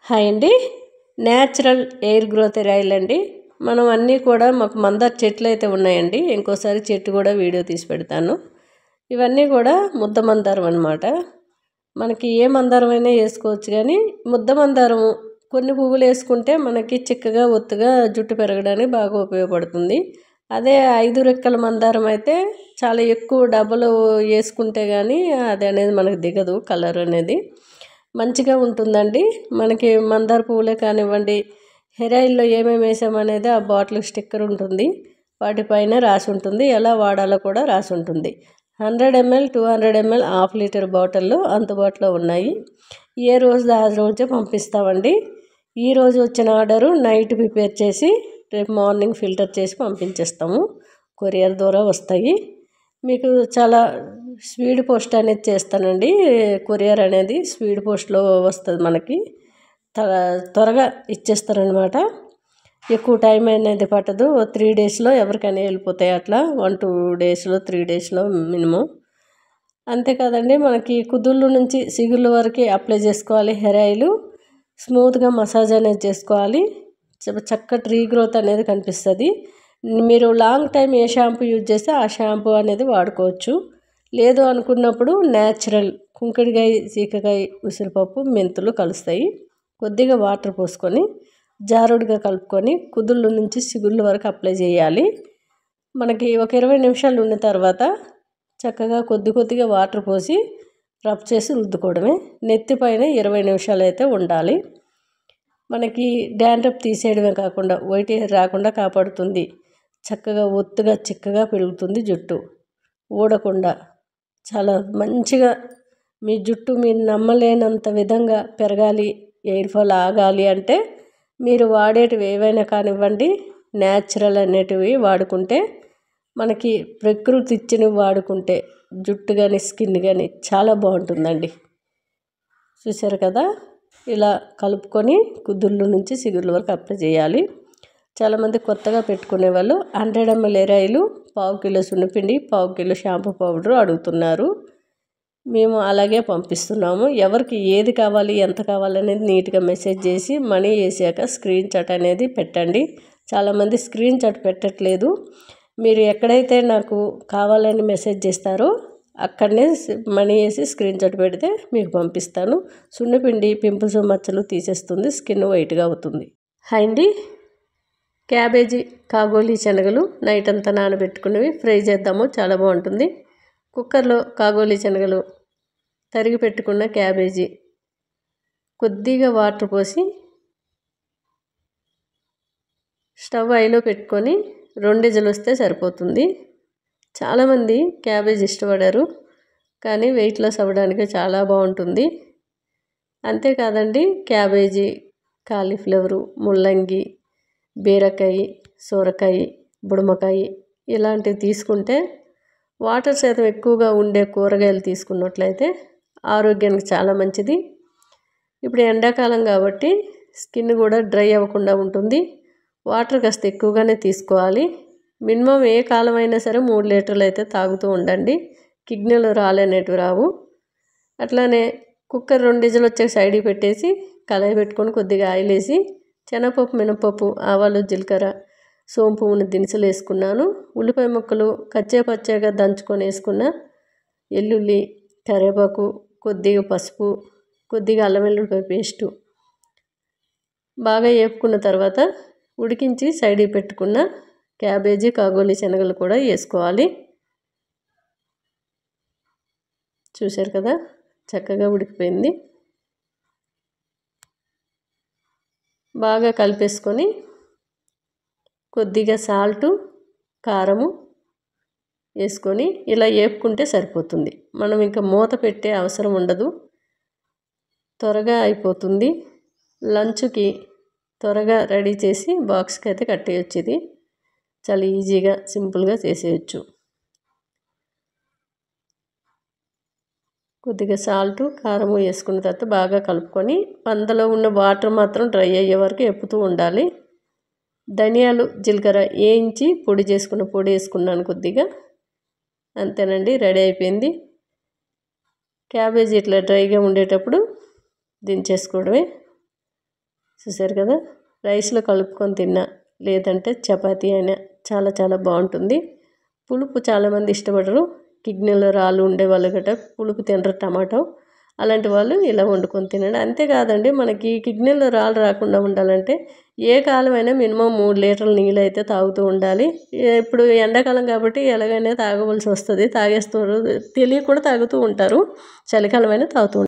Hi అండి. Natural air growth oil అండి. మనం అన్నీ కూడా మాకు మందార చెట్లు అయితే ఉన్నాయండి. ఇంకోసారి చెట్టు కూడా వీడియో తీసి పెడతాను. ఇవన్నీ కూడా ముద్ద మందారం అన్నమాట. మనకి ఏ మందారమైనా వేసుకోవచ్చు, కానీ ముద్ద మందారం కొన్ని పువ్వులు వేసుకుంటే మనకి చిక్కగా ఒత్తుగా జుట్టు పెరగడానికి బాగా ఉపయోగపడుతుంది. అదే 5 రెక్కల మందారం అయితే చాలా ఎక్కువ డబ్బలు వేసుకుంటే కానీ అది అనేది మనకు దిగదు, కలర్ అనేది మంచిగా ఉంటుందండి. మనకి మందార పువ్వులే కానివ్వండి, హెయిర్ ఆయిల్లో ఏమేమి వేసామనేది ఆ బాటిల్ స్టిక్కర్ ఉంటుంది, వాటిపైన రాసి ఉంటుంది, ఎలా వాడాలో కూడా రాసి ఉంటుంది. 100 ml 200 ml హాఫ్ లీటర్ బాటిల్లో అందుబాటులో ఉన్నాయి. ఏ రోజు ఆ రోజే పంపిస్తామండి. ఈరోజు వచ్చిన ఆర్డరు నైట్ ప్రిపేర్ చేసి రేపు మార్నింగ్ ఫిల్టర్ చేసి పంపించేస్తాము. కొరియర్ ద్వారా వస్తాయి. మీకు చాలా స్పీడ్ పోస్ట్ అనేది చేస్తానండి. కొరియర్ అనేది స్పీడ్ పోస్ట్లో వస్తుంది, మనకి త్వరగా ఇచ్చేస్తారనమాట. ఎక్కువ టైం అనేది పట్టదు. 3 డేస్లో ఎవరికైనా వెళ్ళిపోతాయి, అట్లా 1-2 డేస్లో 3 డేస్లో మినిమం. అంతేకాదండి, మనకి కుదుళ్ళు నుంచి సిగుళ్ళ వరకు అప్లై చేసుకోవాలి. హెయిర్ ఆయిల్ స్మూత్గా మసాజ్ అనేది చేసుకోవాలి. చక్కటి రీగ్రోత్ అనేది కనిపిస్తుంది. మీరు లాంగ్ టైం ఏ షాంపూ యూజ్ చేస్తే ఆ షాంపూ అనేది వాడుకోవచ్చు. లేదు అనుకున్నప్పుడు న్యాచురల్ కుంకుడుకాయ, సీకకాయ, ఉసిరిపప్పు, మెంతులు కలుస్తాయి. కొద్దిగా వాటర్ పోసుకొని జారుడుగా కలుపుకొని కుదుళ్ళు నుంచి సిగుళ్ళ వరకు అప్లై చేయాలి. మనకి ఒక 20 నిమిషాలు ఉన్న తర్వాత చక్కగా కొద్దిగా వాటర్ పోసి రబ్ చేసి రుద్దుకోవడమే. నెత్తి పైన 20 నిమిషాలు అయితే ఉండాలి. మనకి డాండ్రఫ్ తీసేయడమే కాకుండా వైట్ హెయిర్ రాకుండా కాపాడుతుంది. చక్కగా ఒత్తుగా చిక్కగా పెరుగుతుంది జుట్టు, ఊడకుండా చాలా మంచిగా మీ జుట్టు మీరు నమ్మలేనంత విధంగా పెరగాలి, ఎయిర్ ఫాల్ ఆగాలి అంటే మీరు వాడేటివి ఏవైనా కానివ్వండి, న్యాచురల్ అనేటివి వాడుకుంటే, మనకి ప్రకృతి ఇచ్చినవి వాడుకుంటే జుట్టు కానీ స్కిన్ కానీ చాలా బాగుంటుందండి. చూసారు కదా, ఇలా కలుపుకొని కుదుళ్ళు నుంచి సిగుళ్ళ వరకు అప్లై చేయాలి. చాలామంది కొత్తగా పెట్టుకునే వాళ్ళు 100 ml హెయిర్ ఆయిల్, 1/2 కిలో సున్నపిండి, 1/2 కిలో షాంపూ పౌడర్ అడుగుతున్నారు. మేము అలాగే పంపిస్తున్నాము. ఎవరికి ఏది కావాలి, ఎంత కావాలనేది నీట్గా మెసేజ్ చేసి మనీ వేసాక స్క్రీన్ షాట్ అనేది పెట్టండి. చాలామంది స్క్రీన్ షాట్ పెట్టట్లేదు. మీరు ఎక్కడైతే నాకు కావాలని మెసేజ్ చేస్తారో అక్కడనే మనీ వేసి స్క్రీన్ షాట్ పెడితే మీకు పంపిస్తాను. సున్నపిండి పింపుల్స్ మచ్చలు తీసేస్తుంది, స్కిన్ వైట్గా అవుతుంది. హాయ్ అండి. క్యాబేజీ, కాగోలి శనగలు నైట్ అంతా నానబెట్టుకునేవి ఫ్రై చేద్దాము, చాలా బాగుంటుంది. కుక్కర్లో కాగోలి శనగలు, తరిగి పెట్టుకున్న క్యాబేజీ, కొద్దిగా వాటర్ పోసి స్టవ్ హైలో పెట్టుకొని 2 విజిల్లు వస్తే సరిపోతుంది. చాలామంది క్యాబేజీ ఇష్టపడారు, కానీ వెయిట్ లాస్ అవ్వడానికి చాలా బాగుంటుంది. అంతేకాదండి, క్యాబేజీ, కాలీఫ్లవరు, ముల్లంగి, బీరకాయ, సొరకాయ, బుడమకాయ ఇలాంటివి తీసుకుంటే, వాటర్ శాతం ఎక్కువగా ఉండే కూరగాయలు తీసుకున్నట్లయితే ఆరోగ్యానికి చాలా మంచిది. ఇప్పుడు ఎండాకాలం కాబట్టి స్కిన్ కూడా డ్రై అవ్వకుండా ఉంటుంది. వాటర్ కాస్త ఎక్కువగానే తీసుకోవాలి. మినిమం ఏ కాలమైనా సరే 3 లీటర్లు అయితే తాగుతూ ఉండండి. కిడ్నీలో రాలనేటివి రావు. అట్లానే కుక్కర్ 2 విజిల్లు వచ్చాక సైడ్కి పెట్టేసి కళాయి పెట్టుకొని కొద్దిగా ఆయిల్ వేసి శనగపప్పు, మినపప్పు, ఆవాలు, జీలకర్ర, సోంపు ఉన్న దినుసులు వేసుకున్నాను. ఉల్లిపాయ ముక్కలు కచ్చేపచ్చేగా దంచుకొని వేసుకున్న, ఎల్లుల్లి, కరివేపాకు, కొద్దిగా పసుపు, కొద్దిగా అల్లం వెల్లుల్లిపాయ పేస్టు బాగా వేపుకున్న తర్వాత ఉడికించి సైడ్కి పెట్టుకున్న క్యాబేజీ, కాగోలి శనగలు కూడా వేసుకోవాలి. చూశారు కదా, చక్కగా ఉడికిపోయింది. బాగా కలిపేసుకొని కొద్దిగా సాల్టు, కారము వేసుకొని ఇలా వేపుకుంటే సరిపోతుంది. మనం ఇంకా మూత పెట్టే అవసరం ఉండదు, త్వరగా అయిపోతుంది. లంచ్కి త్వరగా రెడీ చేసి బాక్స్కి అయితే కట్టేయచ్చు. ఇది చాలా ఈజీగా సింపుల్గా చేసేయచ్చు. కొద్దిగా సాల్టు, కారము వేసుకున్న తర్వాత బాగా కలుపుకొని అందులో ఉన్న వాటర్ మాత్రం డ్రై అయ్యే వరకు ఎప్పుతూ ఉండాలి. ధనియాలు, జీలకర్ర వేయించి పొడి చేసుకున్న పొడి వేసుకున్నాను కొద్దిగా. అంతేనండి, రెడీ అయిపోయింది. క్యాబేజీ ఇట్లా డ్రైగా ఉండేటప్పుడు దించేసుకోవడమే. చూసారు కదా, రైస్లో కలుపుకొని తిన్నా లేదంటే చపాతీ అయినా చాలా చాలా బాగుంటుంది. పులుపు చాలామంది ఇష్టపడరు, కిడ్నీలో రాళ్ళు ఉండేవాళ్ళు గట్రా పులుపు తినరు టమాటో, అలాంటి వాళ్ళు ఇలా వండుకొని తినండి. అంతేకాదండి, మనకి కిడ్నీలో రాళ్ళు రాకుండా ఉండాలంటే ఏ కాలమైనా మినిమం 3 లీటర్ల నీళ్ళు అయితే తాగుతూ ఉండాలి. ఇప్పుడు ఎండాకాలం కాబట్టి ఎలాగైనా తాగవలసి వస్తుంది, తాగేస్తారు, తెలియకుండా తాగుతూ ఉంటారు. చలికాలం అయినా తాగుతూ